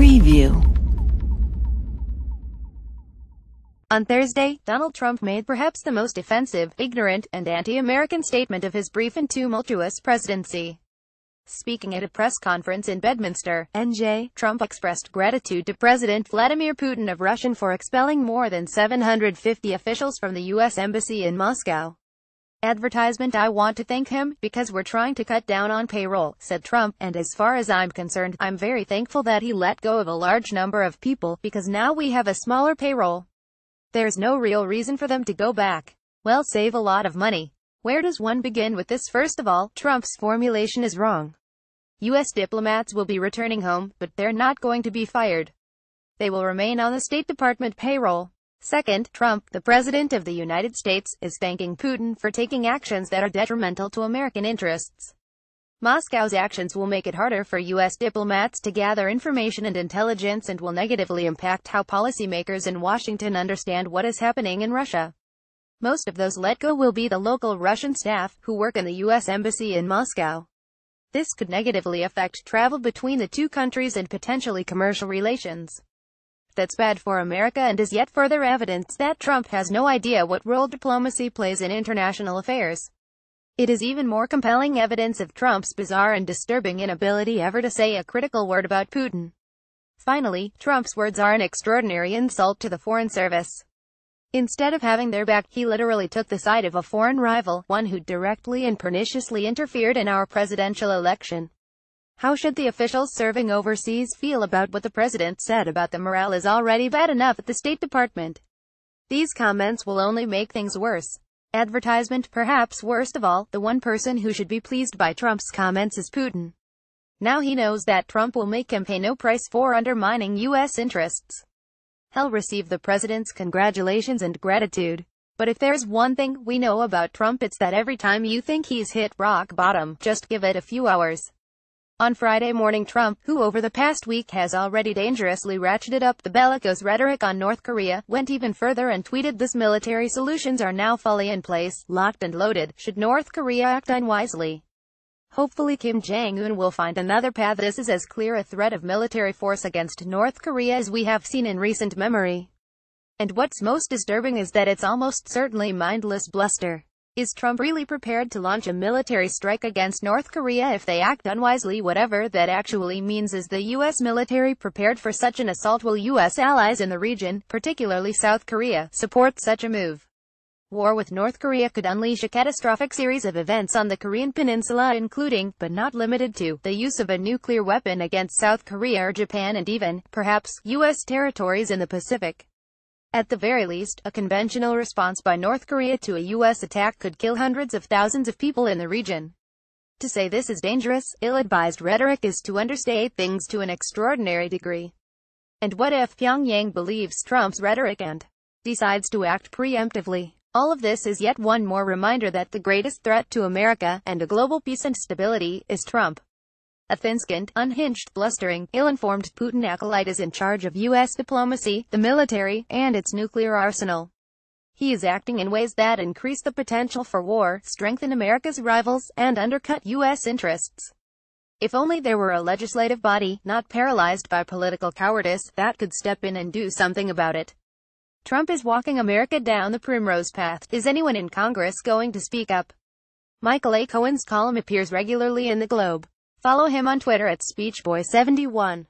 Preview. On Thursday, Donald Trump made perhaps the most offensive, ignorant, and anti-American statement of his brief and tumultuous presidency. Speaking at a press conference in Bedminster, NJ, Trump expressed gratitude to President Vladimir Putin of Russia for expelling more than 750 officials from the U.S. Embassy in Moscow. Advertisement: I want to thank him, because we're trying to cut down on payroll, said Trump, and as far as I'm concerned, I'm very thankful that he let go of a large number of people, because now we have a smaller payroll. There's no real reason for them to go back. We'll save a lot of money. Where does one begin with this? First of all, Trump's formulation is wrong. U.S. diplomats will be returning home, but they're not going to be fired. They will remain on the State Department payroll. Second, Trump, the President of the United States, is thanking Putin for taking actions that are detrimental to American interests. Moscow's actions will make it harder for U.S. diplomats to gather information and intelligence and will negatively impact how policymakers in Washington understand what is happening in Russia. Most of those let go will be the local Russian staff, who work in the U.S. Embassy in Moscow. This could negatively affect travel between the two countries and potentially commercial relations. That's bad for America and is yet further evidence that Trump has no idea what role diplomacy plays in international affairs. It is even more compelling evidence of Trump's bizarre and disturbing inability ever to say a critical word about Putin. Finally, Trump's words are an extraordinary insult to the Foreign Service. Instead of having their back, he literally took the side of a foreign rival, one who directly and perniciously interfered in our presidential election. How should the officials serving overseas feel about what the president said about them? Morale is already bad enough at the State Department. These comments will only make things worse. Advertisement: perhaps worst of all, the one person who should be pleased by Trump's comments is Putin. Now he knows that Trump will make him pay no price for undermining U.S. interests. He'll receive the president's congratulations and gratitude. But if there's one thing we know about Trump, it's that every time you think he's hit rock bottom, just give it a few hours. On Friday morning, Trump, who over the past week has already dangerously ratcheted up the bellicose rhetoric on North Korea, went even further and tweeted, "This military solutions are now fully in place, locked and loaded, should North Korea act unwisely. Hopefully Kim Jong-un will find another path. This is as clear a threat of military force against North Korea as we have seen in recent memory. And what's most disturbing is that it's almost certainly mindless bluster. Is Trump really prepared to launch a military strike against North Korea if they act unwisely? Whatever that actually means. Is the U.S. military prepared for such an assault? Will U.S. allies in the region, particularly South Korea, support such a move? War with North Korea could unleash a catastrophic series of events on the Korean peninsula, including, but not limited to, the use of a nuclear weapon against South Korea or Japan and even, perhaps, U.S. territories in the Pacific. At the very least, a conventional response by North Korea to a U.S. attack could kill hundreds of thousands of people in the region. To say this is dangerous, ill-advised rhetoric is to understate things to an extraordinary degree. And what if Pyongyang believes Trump's rhetoric and decides to act preemptively? All of this is yet one more reminder that the greatest threat to America, and to global peace and stability, is Trump. A thin-skinned, unhinged, blustering, ill-informed Putin acolyte is in charge of U.S. diplomacy, the military, and its nuclear arsenal. He is acting in ways that increase the potential for war, strengthen America's rivals, and undercut U.S. interests. If only there were a legislative body, not paralyzed by political cowardice, that could step in and do something about it. Trump is walking America down the primrose path. Is anyone in Congress going to speak up? Michael A. Cohen's column appears regularly in the Globe. Follow him on Twitter at SpeechBoy71.